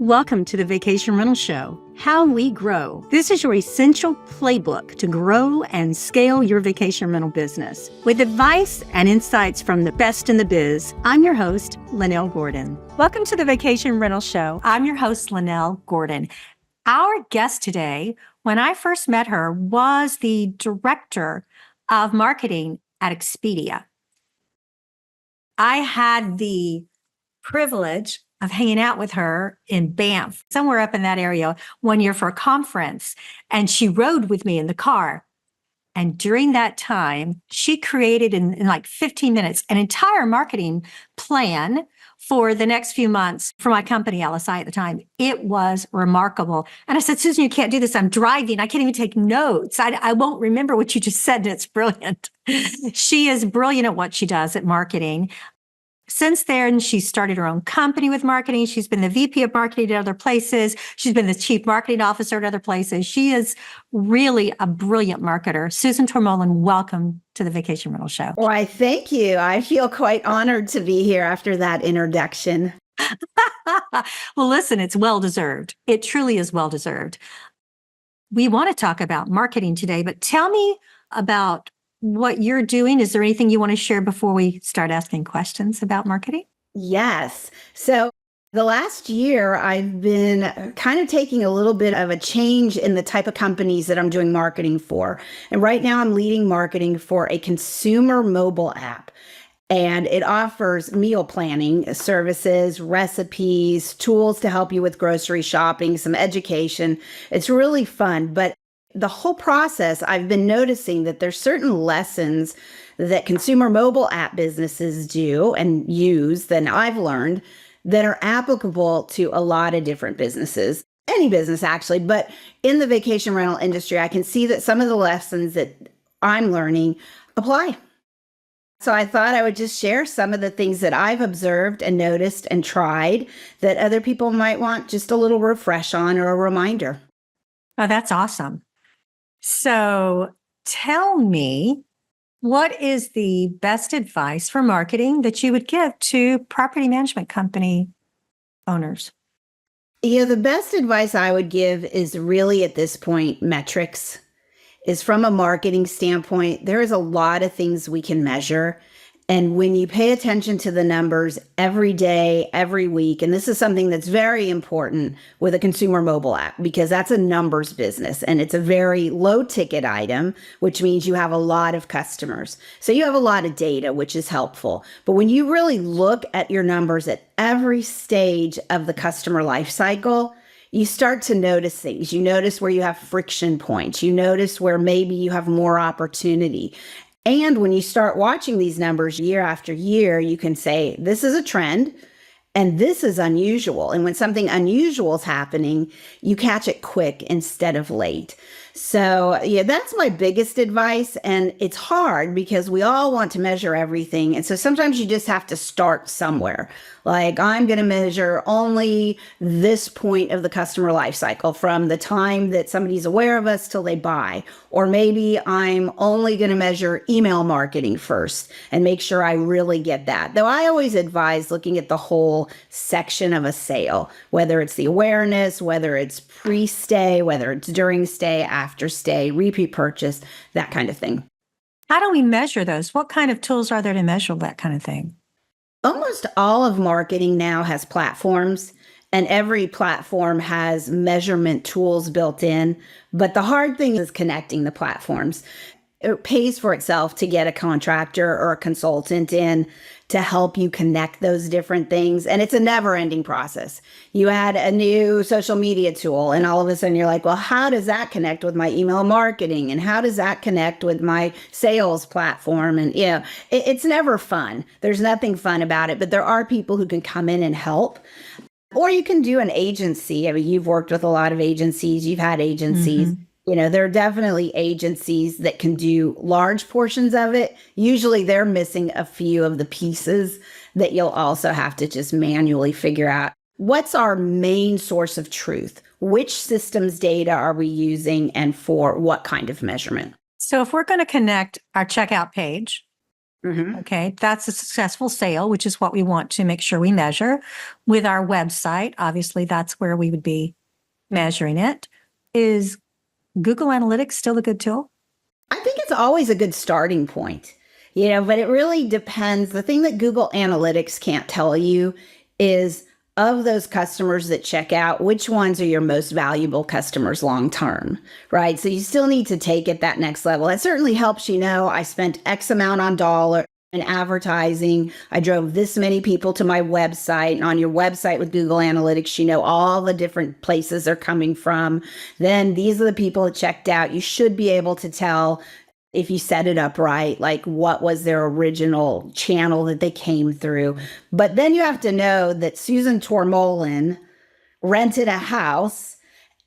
Welcome to the Vacation Rental Show, How We Grow. This is your essential playbook to grow and scale your vacation rental business. With advice and insights from the best in the biz, I'm your host, Lynell Gordon. Welcome to the Vacation Rental Show. I'm your host, Lynell Gordon. Our guest today, when I first met her, was the director of marketing at Expedia. I had the privilege of hanging out with her in Banff, somewhere up in that area, one year for a conference. And she rode with me in the car. And during that time, she created in like 15 minutes an entire marketing plan for the next few months for my company, LSI at the time. It was remarkable. And I said, Susan, you can't do this. I'm driving. I can't even take notes. I won't remember what you just said. And it's brilliant. She is brilliant at what she does at marketing. Since then, she started her own company with marketing. She's been the VP of marketing at other places. She's been the chief marketing officer at other places. She is really a brilliant marketer. Susan Tormollen, welcome to the Vacation Rental Show. Why, thank you. I feel quite honored to be here after that introduction. Well, listen, it's well-deserved. It truly is well-deserved. We want to talk about marketing today, but tell me about what you're doing. Is there anything you want to share before we start asking questions about marketing? Yes. So the last year, I've been kind of taking a little bit of a change in the type of companies that I'm doing marketing for. And right now I'm leading marketing for a consumer mobile app. And it offers meal planning services, recipes, tools to help you with grocery shopping, some education. It's really fun. But the whole process, I've been noticing that there's certain lessons that consumer mobile app businesses do and use that I've learned that are applicable to a lot of different businesses, any business actually. But in the vacation rental industry, I can see that some of the lessons that I'm learning apply. So I thought I would just share some of the things that I've observed and noticed and tried that other people might want just a little refresh on or a reminder. Oh, that's awesome. So tell me, what is the best advice for marketing that you would give to property management company owners? The best advice I would give is really at this point, metrics. Is from a marketing standpoint, there is a lot of things we can measure. And when you pay attention to the numbers every day, every week, and this is something that's very important with a consumer mobile app, because that's a numbers business and it's a very low ticket item, which means you have a lot of customers. So you have a lot of data, which is helpful. But when you really look at your numbers at every stage of the customer life cycle, you start to notice things. You notice where you have friction points. You notice where maybe you have more opportunity. And when you start watching these numbers year after year, you can say, this is a trend and this is unusual. And when something unusual is happening, you catch it quick instead of late. So yeah, that's my biggest advice. And it's hard because we all want to measure everything. And so sometimes you just have to start somewhere. Like, I'm going to measure only this point of the customer life cycle from the time that somebody's aware of us till they buy. Or maybe I'm only going to measure email marketing first and make sure I really get that. Though I always advise looking at the whole section of a sale, whether it's the awareness, whether it's pre-stay, whether it's during stay, after stay, repeat purchase, that kind of thing. How do we measure those? What kind of tools are there to measure that kind of thing? Almost all of marketing now has platforms, and every platform has measurement tools built in. But the hard thing is connecting the platforms. It pays for itself to get a contractor or a consultant in to help you connect those different things. And it's a never-ending process. You add a new social media tool and all of a sudden you're like, well, how does that connect with my email marketing? And how does that connect with my sales platform? And it's never fun. There's nothing fun about it, but there are people who can come in and help. Or you can do an agency. I mean, you've worked with a lot of agencies. You've had agencies. Mm-hmm. There are definitely agencies that can do large portions of it. Usually they're missing a few of the pieces that you'll also have to just manually figure out. What's our main source of truth? Which systems data are we using and for what kind of measurement? So if we're going to connect our checkout page Mhm. Okay, that's a successful sale, which is what we want to make sure we measure. With our website, obviously, that's where we would be measuring it. Is Google Analytics still a good tool? I think it's always a good starting point, but it really depends. The thing that Google Analytics can't tell you is of those customers that check out, which ones are your most valuable customers long term, right? So you still need to take it that next level. It certainly helps I spent X amount on dollar in advertising. I drove this many people to my website. And on your website with Google Analytics, all the different places they're coming from. Then these are the people that checked out. You should be able to tell if you set it up right, like what was their original channel that they came through. But then you have to know that Susan Tormollen rented a house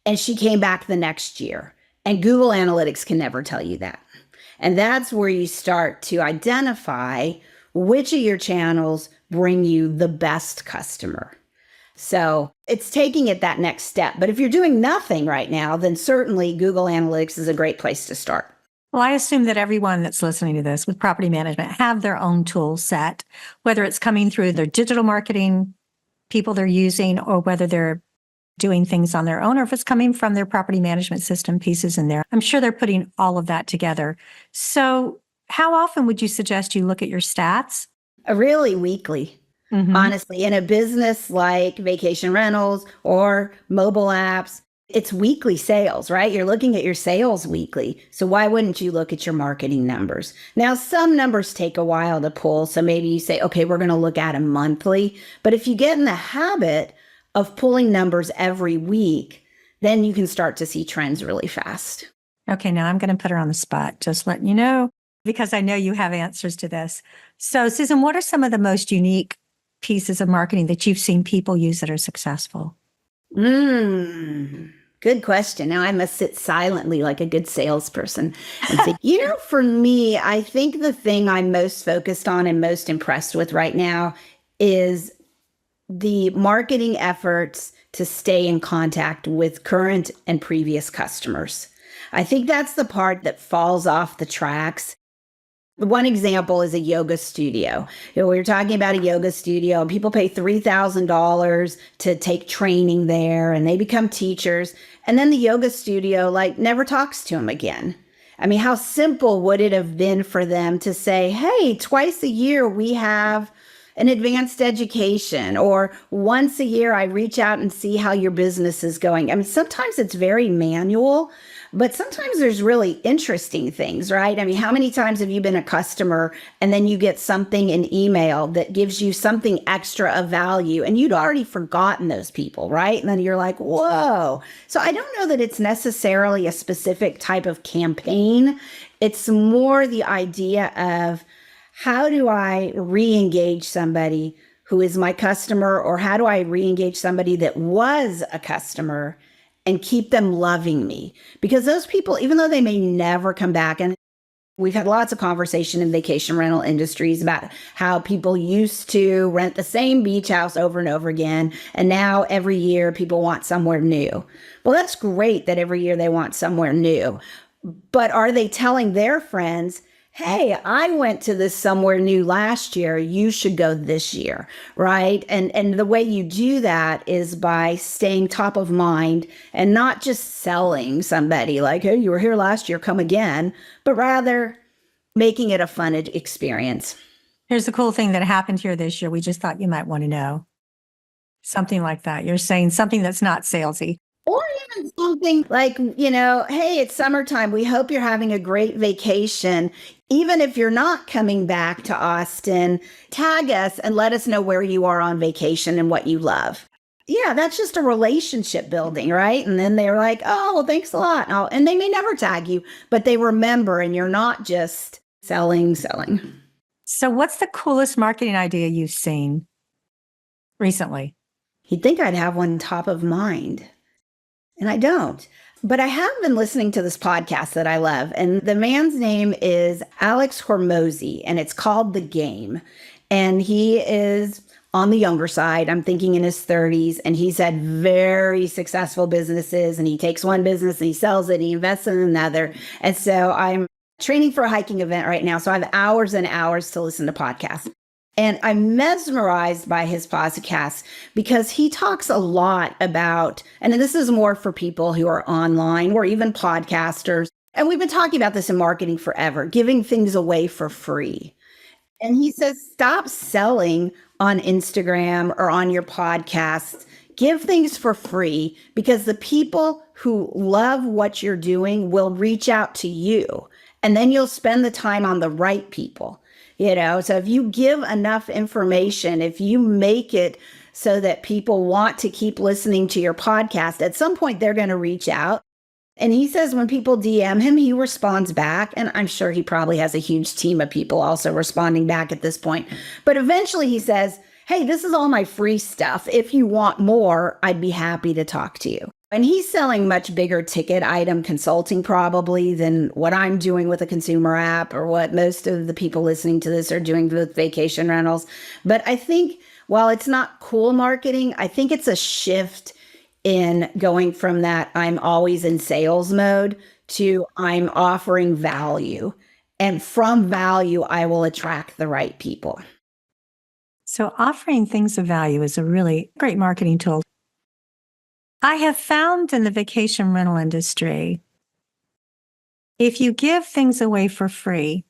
and she came back the next year. And Google Analytics can never tell you that. And that's where you start to identify which of your channels bring you the best customer. So it's taking it that next step. But if you're doing nothing right now, then certainly Google Analytics is a great place to start. Well, I assume that everyone that's listening to this with property management have their own tool set, whether it's coming through their digital marketing people they're using, or whether they're doing things on their own, or if it's coming from their property management system pieces in there. I'm sure they're putting all of that together. So how often would you suggest you look at your stats? Really weekly. Honestly, in a business like vacation rentals or mobile apps, it's weekly sales, right? You're looking at your sales weekly. So why wouldn't you look at your marketing numbers? Now, some numbers take a while to pull. So maybe you say, okay, we're going to look at them monthly. But if you get in the habit of pulling numbers every week, then you can start to see trends really fast. Okay, now I'm going to put her on the spot, just letting you know, because I know you have answers to this. So, Susan, what are some of the most unique pieces of marketing that you've seen people use that are successful? Good question. Now I must sit silently like a good salesperson and say, for me, I think the thing I'm most focused on and most impressed with right now is the marketing efforts to stay in contact with current and previous customers. I think that's the part that falls off the tracks. One example is a yoga studio. We were talking about a yoga studio, and people pay $3,000 to take training there, and they become teachers. And then the yoga studio never talks to them again. I mean, how simple would it have been for them to say, hey, twice a year we have an advanced education, or once a year I reach out and see how your business is going. I mean, sometimes it's very manual, but sometimes there's really interesting things, right? I mean, how many times have you been a customer and then you get something in email that gives you something extra of value and you'd already forgotten those people, right? And then you're like, whoa. So I don't know that it's necessarily a specific type of campaign. It's more the idea of, how do I re-engage somebody who is my customer, or how do I re-engage somebody that was a customer and keep them loving me? Because those people, even though they may never come back, and we've had lots of conversation in vacation rental industries about how people used to rent the same beach house over and over again, and now every year people want somewhere new. Well, that's great that every year they want somewhere new. But are they telling their friends, hey, I went to this somewhere new last year, you should go this year, right? And the way you do that is by staying top of mind and not just selling somebody like, hey, you were here last year, come again, but rather making it a fun experience. Here's the cool thing that happened here this year. We just thought you might want to know. Something like that. You're saying something that's not salesy. Or even something like, hey, it's summertime. We hope you're having a great vacation. Even if you're not coming back to Austin, tag us and let us know where you are on vacation and what you love. Yeah, that's just a relationship building, right? And then they're like, oh, well, thanks a lot. And they may never tag you, but they remember, and you're not just selling. So what's the coolest marketing idea you've seen recently? You'd think I'd have one top of mind. And I don't. But I have been listening to this podcast that I love. And the man's name is Alex Hormozy, and it's called The Game. And he is on the younger side. I'm thinking in his 30s. And he's had very successful businesses. And he takes one business and he sells it and he invests in another. And so I'm training for a hiking event right now. So I have hours and hours to listen to podcasts. And I'm mesmerized by his podcast because he talks a lot about, and this is more for people who are online or even podcasters. And we've been talking about this in marketing forever, giving things away for free. And he says, stop selling on Instagram or on your podcasts. Give things for free because the people who love what you're doing will reach out to you. And then you'll spend the time on the right people. So if you give enough information, if you make it so that people want to keep listening to your podcast, at some point they're going to reach out. And he says when people DM him, he responds back. And I'm sure he probably has a huge team of people also responding back at this point. But eventually he says, hey, this is all my free stuff. If you want more, I'd be happy to talk to you. And he's selling much bigger ticket item consulting probably than what I'm doing with a consumer app or what most of the people listening to this are doing with vacation rentals. But I think while it's not cool marketing, I think it's a shift in going from that I'm always in sales mode to I'm offering value. And from value, I will attract the right people. So offering things of value is a really great marketing tool. I have found in the vacation rental industry, if you give things away for free,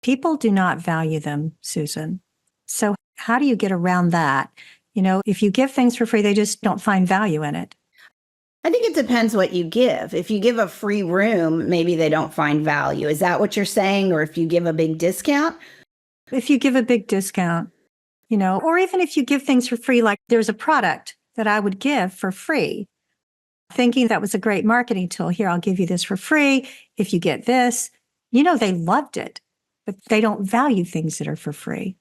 people do not value them, Susan. So how do you get around that? If you give things for free, they just don't find value in it. I think it depends what you give. If you give a free room, maybe they don't find value. Is that what you're saying? Or if you give a big discount? If you give a big discount, or even if you give things for free, like there's a product that I would give for free, thinking that was a great marketing tool. Here, I'll give you this for free. If you get this, they loved it, but they don't value things that are for free.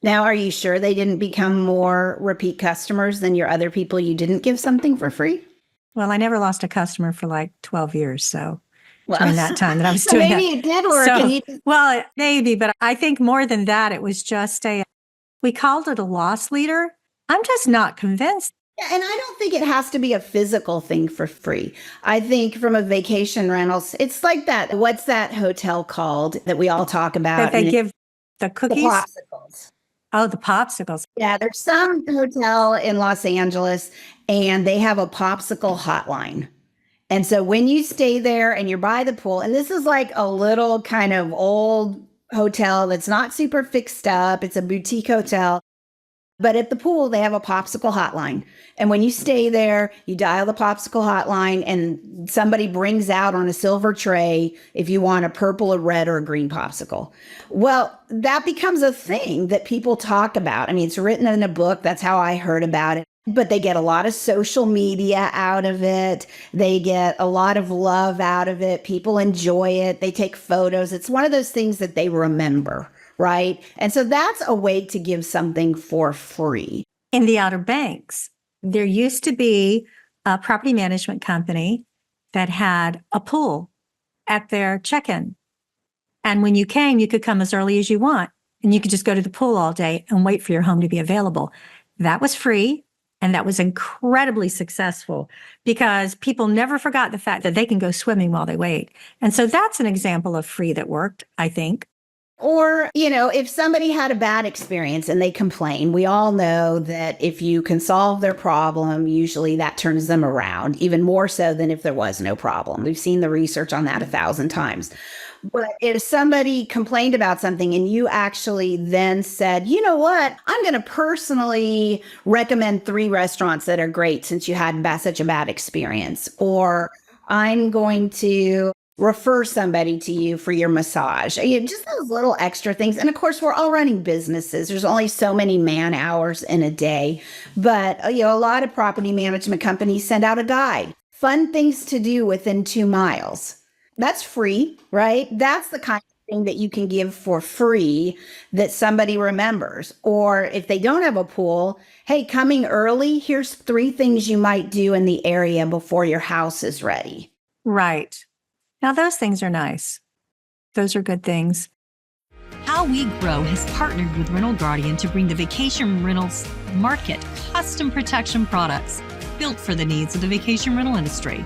Now, are you sure they didn't become more repeat customers than your other people you didn't give something for free? Well, I never lost a customer for like 12 years. So during that time that I was doing maybe it did work. Well, maybe, but I think more than that, it was just we called it a loss leader. I'm just not convinced. And I don't think it has to be a physical thing for free. I think from a vacation rentals, it's like that. What's that hotel called that we all talk about? That they give the cookies? The popsicles. Oh, the popsicles. Yeah, there's some hotel in Los Angeles and they have a popsicle hotline. And so when you stay there and you're by the pool, and this is like a little kind of old hotel that's not super fixed up, it's a boutique hotel. But at the pool, they have a popsicle hotline. And when you stay there, you dial the popsicle hotline and somebody brings out on a silver tray if you want a purple, a red, or a green popsicle. Well, that becomes a thing that people talk about. I mean, it's written in a book. That's how I heard about it. But they get a lot of social media out of it. They get a lot of love out of it. People enjoy it. They take photos. It's one of those things that they remember. Right? And so that's a way to give something for free. In the Outer Banks, there used to be a property management company that had a pool at their check-in. And when you came, you could come as early as you want, and you could just go to the pool all day and wait for your home to be available. That was free, and that was incredibly successful because people never forgot the fact that they can go swimming while they wait. And so that's an example of free that worked, I think. Or, if somebody had a bad experience and they complain, we all know that if you can solve their problem, usually that turns them around, even more so than if there was no problem. We've seen the research on that 1,000 times. But if somebody complained about something and you actually then said, you know what, I'm going to personally recommend 3 restaurants that are great since you had such a bad experience, or I'm going to refer somebody to you for your massage. Just those little extra things. And of course, we're all running businesses. There's only so many man hours in a day. But, a lot of property management companies send out a guide. Fun things to do within 2 miles. That's free, right? That's the kind of thing that you can give for free that somebody remembers. Or if they don't have a pool, hey, coming early, here's 3 things you might do in the area before your house is ready. Right. Now, those things are nice. Those are good things. How We Grow has partnered with Lynell Gordon to bring the vacation rentals market custom protection products built for the needs of the vacation rental industry.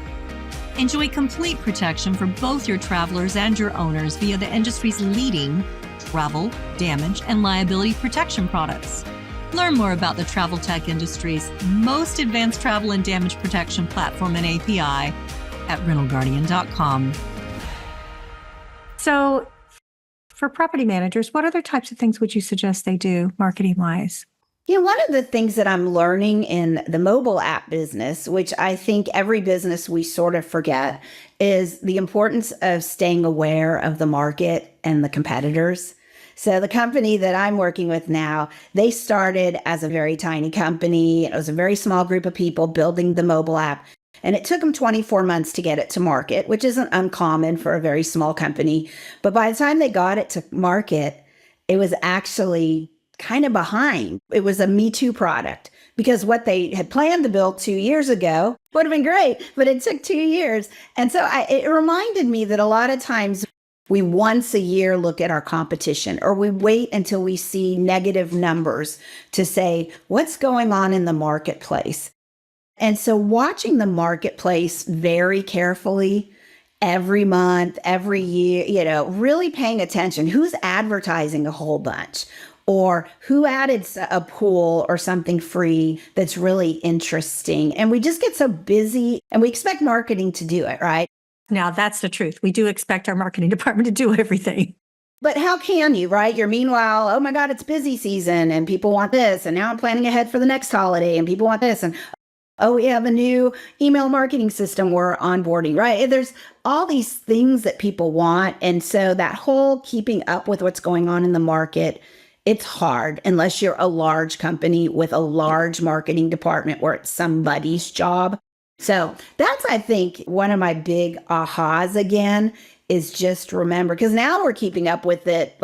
Enjoy complete protection for both your travelers and your owners via the industry's leading travel, damage, and liability protection products. Learn more about the travel tech industry's most advanced travel and damage protection platform and API at rentalguardian.com. So, for property managers, what other types of things would you suggest they do marketing-wise? One of the things that I'm learning in the mobile app business, which I think every business we sort of forget, is the importance of staying aware of the market and the competitors. So the company that I'm working with now, they started as a very tiny company. It was a very small group of people building the mobile app. And it took them 24 months to get it to market, which isn't uncommon for a very small company. But by the time they got it to market, it was actually kind of behind. It was a Me Too product because what they had planned to build 2 years ago would have been great, but it took 2 years. And so it reminded me that a lot of times we once a year look at our competition, or we wait until we see negative numbers to say, what's going on in the marketplace? And so watching the marketplace very carefully every month, every year, really paying attention, who's advertising a whole bunch, or who added a pool or something free that's really interesting. And we just get so busy and we expect marketing to do it, right? Now, that's the truth. We do expect our marketing department to do everything. But how can you, right? You're meanwhile, oh my God, it's busy season and people want this. And now I'm planning ahead for the next holiday and people want this. And oh, we have a new email marketing system we're onboarding, right? There's all these things that people want. And so that whole keeping up with what's going on in the market, it's hard unless you're a large company with a large marketing department where it's somebody's job. So that's, I think, one of my big ahas again, is just remember, because now we're keeping up with it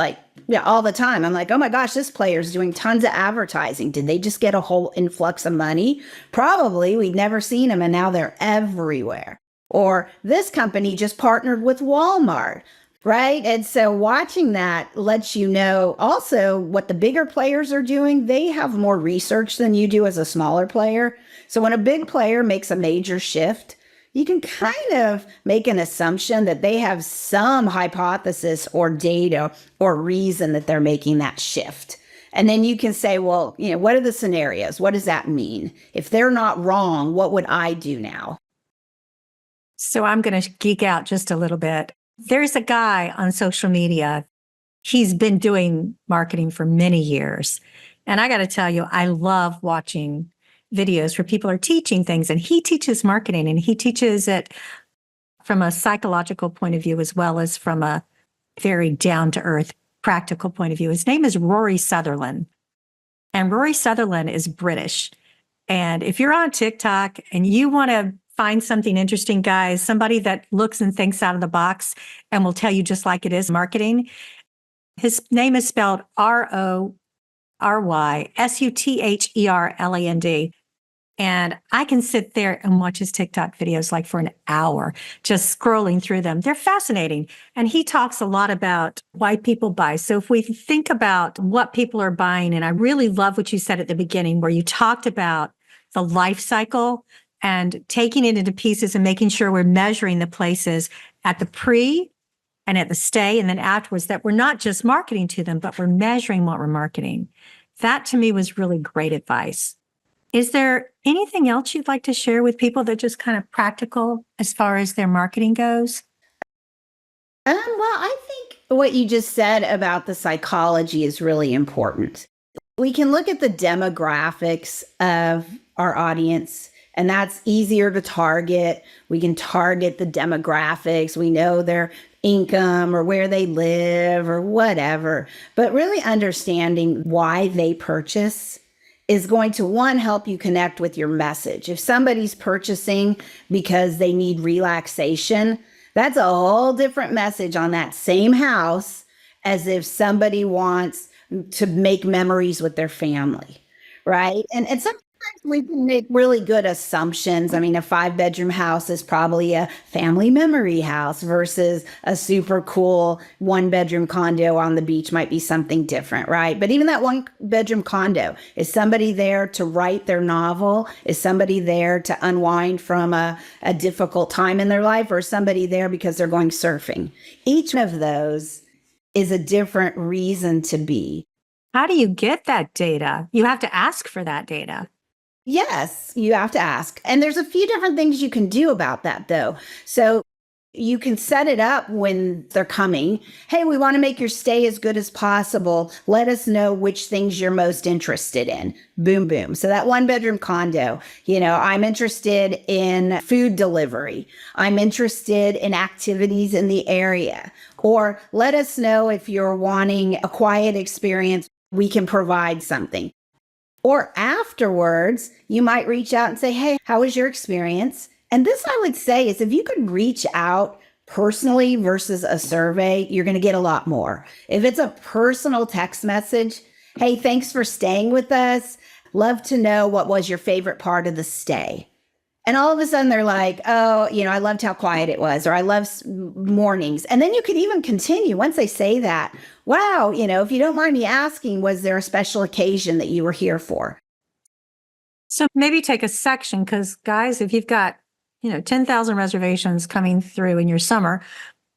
all the time. I'm like, oh my gosh, this player's doing tons of advertising. Did they just get a whole influx of money? Probably. We'd never seen them and now they're everywhere. Or this company just partnered with Walmart. Right. And so watching that lets you know also what the bigger players are doing. They have more research than you do as a smaller player. So when a big player makes a major shift, you can kind of make an assumption that they have some hypothesis or data or reason that they're making that shift. And then you can say, well, what are the scenarios? What does that mean? If they're not wrong, what would I do now? So I'm going to geek out just a little bit. There's a guy on social media. He's been doing marketing for many years. And I got to tell you, I love watching videos where people are teaching things, and he teaches marketing, and he teaches it from a psychological point of view as well as from a very down-to-earth practical point of view. His name is Rory Sutherland, and Rory Sutherland is British. And if you're on TikTok and you want to find something interesting, guys, somebody that looks and thinks out of the box and will tell you just like it is marketing, his name is spelled RorySutherland. And I can sit there and watch his TikTok videos like for an hour, just scrolling through them. They're fascinating. And he talks a lot about why people buy. So if we think about what people are buying, and I really love what you said at the beginning, where you talked about the life cycle and taking it into pieces and making sure we're measuring the places at the pre and at the stay and then afterwards, that we're not just marketing to them, but we're measuring what we're marketing. That to me was really great advice. Is there anything else you'd like to share with people that just kind of practical as far as their marketing goes? Well, I think what you just said about the psychology is really important. We can look at the demographics of our audience, and that's easier to target. We can target the demographics. We know their income or where they live or whatever, but really understanding why they purchase is going to, one, help you connect with your message. If somebody's purchasing because they need relaxation, that's a whole different message on that same house as if somebody wants to make memories with their family, right? And sometimes We can make really good assumptions. I mean, a 5-bedroom house is probably a family memory house versus a super cool 1-bedroom condo on the beach might be something different, right? But even that 1-bedroom condo, is somebody there to write their novel? Is somebody there to unwind from a difficult time in their life? Or is somebody there because they're going surfing? Each of those is a different reason to be. How do you get that data? You have to ask for that data. Yes, you have to ask. And there's a few different things you can do about that, though. So you can set it up when they're coming. Hey, we want to make your stay as good as possible. Let us know which things you're most interested in. Boom, boom. So that 1-bedroom condo, I'm interested in food delivery. I'm interested in activities in the area. Or let us know if you're wanting a quiet experience. We can provide something. Or afterwards, you might reach out and say, hey, how was your experience? And this I would say is if you could reach out personally versus a survey, you're going to get a lot more. If it's a personal text message, hey, thanks for staying with us. Love to know what was your favorite part of the stay. And all of a sudden they're like, oh, I loved how quiet it was, or I love mornings. And then you could even continue once they say that. Wow, if you don't mind me asking, was there a special occasion that you were here for? So maybe take a section, because guys, if you've got, 10,000 reservations coming through in your summer,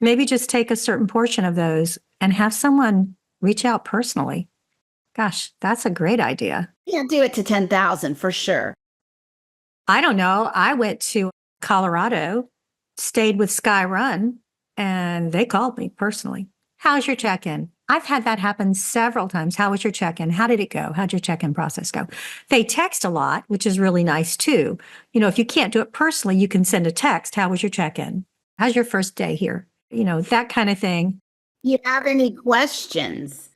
maybe just take a certain portion of those and have someone reach out personally. Gosh, that's a great idea. Yeah, do it to 10,000 for sure. I don't know. I went to Colorado, stayed with Sky Run, and they called me personally. How's your check-in? I've had that happen several times. How was your check-in? How did it go? How'd your check-in process go? They text a lot, which is really nice too. If you can't do it personally, you can send a text. How was your check-in? How's your first day here? That kind of thing. You have any questions?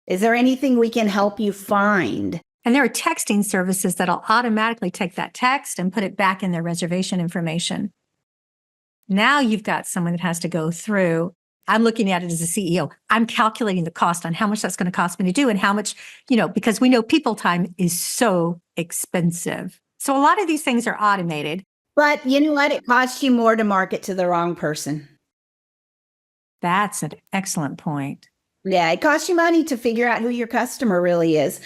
Is there anything we can help you find? And there are texting services that'll automatically take that text and put it back in their reservation information. Now you've got someone that has to go through. I'm looking at it as a CEO. I'm calculating the cost on how much that's going to cost me to do and how much, because we know people time is so expensive. So a lot of these things are automated. But you know what? It costs you more to market to the wrong person. That's an excellent point. Yeah, it costs you money to figure out who your customer really is.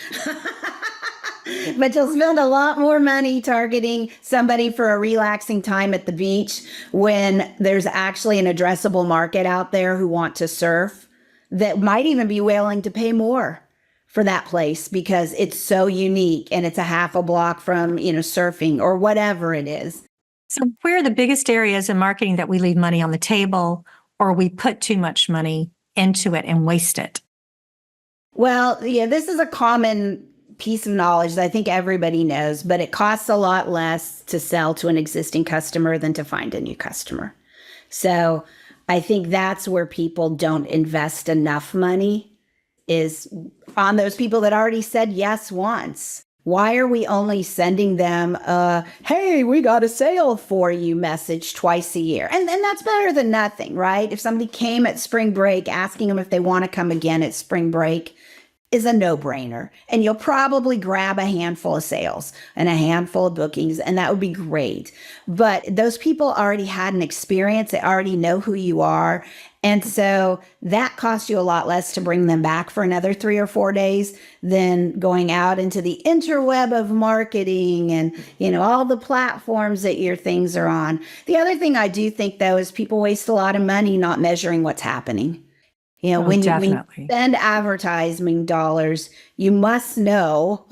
But you'll spend a lot more money targeting somebody for a relaxing time at the beach when there's actually an addressable market out there who want to surf that might even be willing to pay more for that place because it's so unique and it's a half a block from, surfing or whatever it is. So where are the biggest areas in marketing that we leave money on the table or we put too much money into it and waste it? Well, yeah, this is a common piece of knowledge that I think everybody knows, but it costs a lot less to sell to an existing customer than to find a new customer. So I think that's where people don't invest enough money is on those people that already said yes once. Why are we only sending them hey, we got a sale for you message twice a year? And that's better than nothing, right? If somebody came at spring break, asking them if they want to come again at spring break is a no-brainer. And you'll probably grab a handful of sales and a handful of bookings, and that would be great. But those people already had an experience. They already know who you are. And so that costs you a lot less to bring them back for another 3 or 4 days than going out into the interweb of marketing and, all the platforms that your things are on. The other thing I do think, though, is people waste a lot of money not measuring what's happening. When you spend advertising dollars, you must know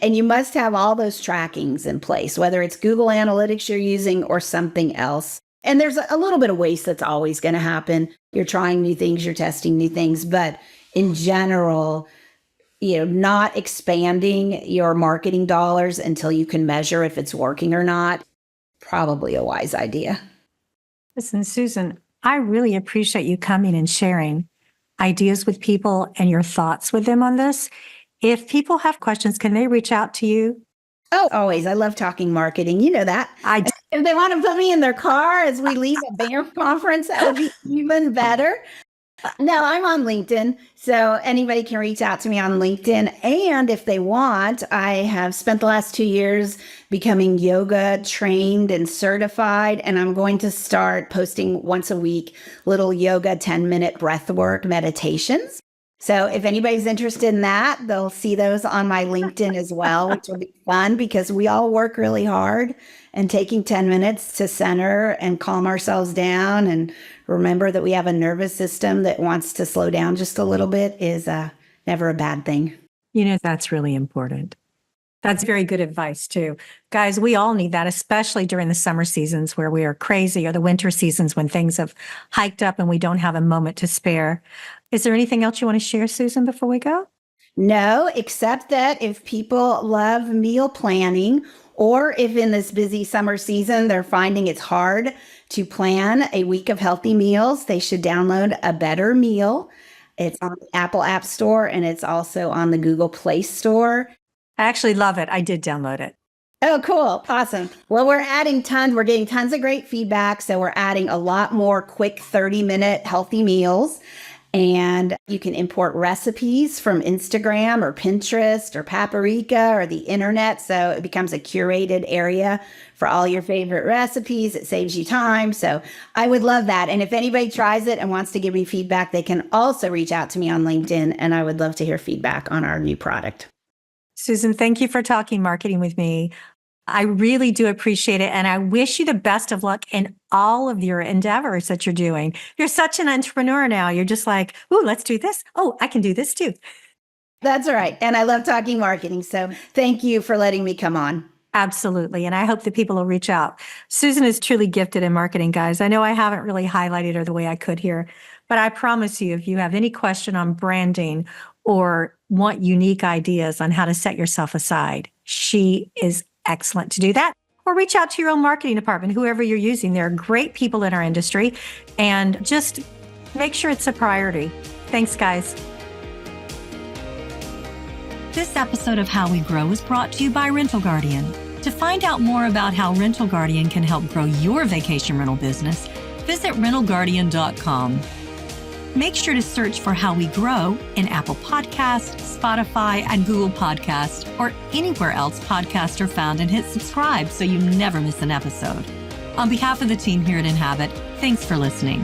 and you must have all those trackings in place, whether it's Google Analytics you're using or something else. And there's a little bit of waste that's always going to happen. You're trying new things, you're testing new things. But in general, not expanding your marketing dollars until you can measure if it's working or not, probably a wise idea. Listen, Susan, I really appreciate you coming and sharing ideas with people and your thoughts with them on this. If people have questions, can they reach out to you? Oh, always. I love talking marketing. You know that. If they want to put me in their car as we leave a bear conference, that would be even better. No, I'm on LinkedIn. So anybody can reach out to me on LinkedIn. And if they want, I have spent the last 2 years becoming yoga trained and certified. And I'm going to start posting once a week little yoga 10-minute breath work meditations. So if anybody's interested in that, they'll see those on my LinkedIn as well, which will be fun because we all work really hard, and taking 10 minutes to center and calm ourselves down and remember that we have a nervous system that wants to slow down just a little bit is never a bad thing. That's really important. That's very good advice too. Guys, we all need that, especially during the summer seasons where we are crazy, or the winter seasons when things have hiked up and we don't have a moment to spare. Is there anything else you want to share, Susan, before we go? No, except that if people love meal planning, or if in this busy summer season they're finding it's hard to plan a week of healthy meals, they should download A Better Meal. It's on the Apple App Store and it's also on the Google Play Store. I actually love it. I did download it. Oh, cool. Awesome. Well, we're getting tons of great feedback. So we're adding a lot more quick 30-minute healthy meals. And you can import recipes from Instagram or Pinterest or Paprika or the internet. So it becomes a curated area for all your favorite recipes. It saves you time. So I would love that. And if anybody tries it and wants to give me feedback, they can also reach out to me on LinkedIn. And I would love to hear feedback on our new product. Susan, thank you for talking marketing with me. I really do appreciate it. And I wish you the best of luck in all of your endeavors that you're doing. You're such an entrepreneur now. You're just like, ooh, let's do this. Oh, I can do this too. That's right. And I love talking marketing. So thank you for letting me come on. Absolutely. And I hope that people will reach out. Susan is truly gifted in marketing, guys. I know I haven't really highlighted her the way I could here, but I promise you, if you have any question on branding or want unique ideas on how to set yourself aside, she is excellent to do that. Or reach out to your own marketing department, whoever you're using. There are great people in our industry, and just make sure it's a priority. Thanks, guys. This episode of How We Grow is brought to you by Rental Guardian. To find out more about how Rental Guardian can help grow your vacation rental business, visit rentalguardian.com. Make sure to search for How We Grow in Apple Podcasts, Spotify, and Google Podcasts, or anywhere else podcasts are found, and hit subscribe so you never miss an episode. On behalf of the team here at Inhabit, thanks for listening.